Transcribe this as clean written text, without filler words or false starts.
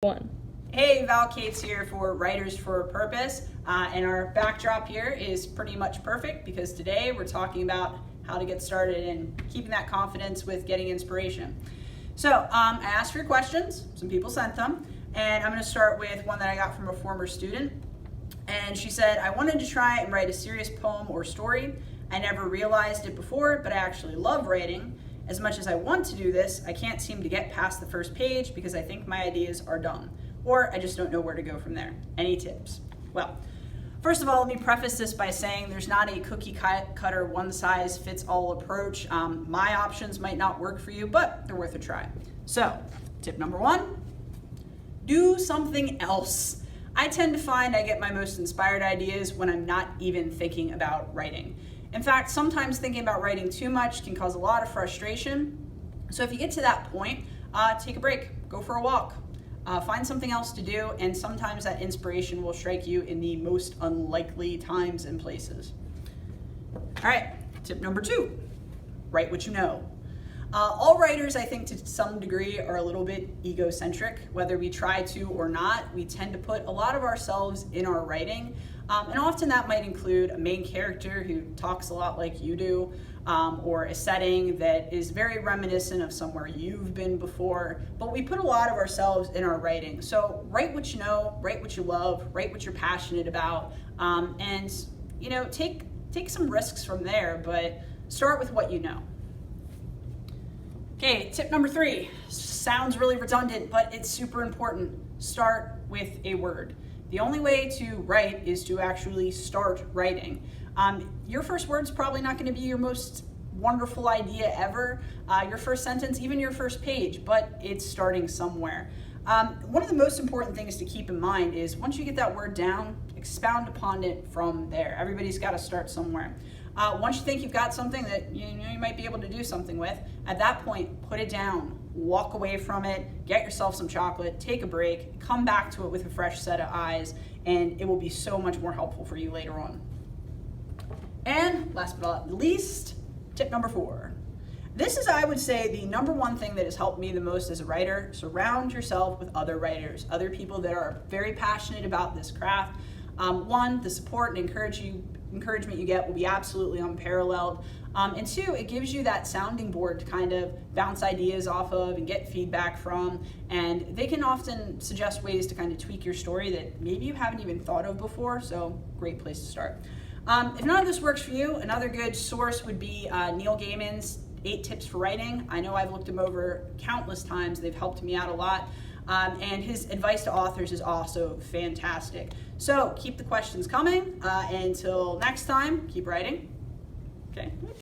One. Hey, Val Cates here for Writers for a Purpose, and our backdrop here is pretty much perfect because today we're talking about how to get started and keeping that confidence with getting inspiration. So I asked for your questions, some people sent them, and I'm going to start with one that I got from a former student. And she said, I wanted to try and write a serious poem or story. I never realized it before, but I actually love writing. As much as I want to do this, I can't seem to get past the first page because I think my ideas are done, or I just don't know where to go from there. Any tips? Well, first of all, let me preface this by saying there's not a cookie cutter, one size fits all approach. My options might not work for you, but they're worth a try. So, tip number one, do something else. I tend to find I get my most inspired ideas when I'm not even thinking about writing. In fact, sometimes thinking about writing too much can cause a lot of frustration. So if you get to that point, take a break, go for a walk, find something else to do, and sometimes that inspiration will strike you in the most unlikely times and places. All right, tip number two, write what you know. All writers, I think, to some degree are a little bit egocentric. Whether we try to or not, we tend to put a lot of ourselves in our writing. And often that might include a main character who talks a lot like you do, or a setting that is very reminiscent of somewhere you've been before. But we put a lot of ourselves in our writing. So write what you know, write what you love, write what you're passionate about, and take some risks from there, but start with what you know. Okay, tip number three, sounds really redundant, but it's super important. Start with a word. The only way to write is to actually start writing. Your first word's probably not going to be your most wonderful idea ever, your first sentence, even your first page, but it's starting somewhere. One of the most important things to keep in mind is once you get that word down, expound upon it from there. Everybody's got to start somewhere. Once you think you've got something that you might be able to do something with, at that point, put it down, walk away from it, get yourself some chocolate, take a break, come back to it with a fresh set of eyes, and it will be so much more helpful for you later on. And last but not least, tip number four. This is, I would say, the number one thing that has helped me the most as a writer. Surround yourself with other writers, other people that are very passionate about this craft. One, the support and encouragement you get will be absolutely unparalleled. And two, it gives you that sounding board to kind of bounce ideas off of and get feedback from. And they can often suggest ways to kind of tweak your story that maybe you haven't even thought of before. So great place to start. If none of this works for you, another good source would be Neil Gaiman's 8 Tips for Writing. I know I've looked them over countless times. They've helped me out a lot. And his advice to authors is also fantastic. So keep the questions coming. Until next time, keep writing. Okay.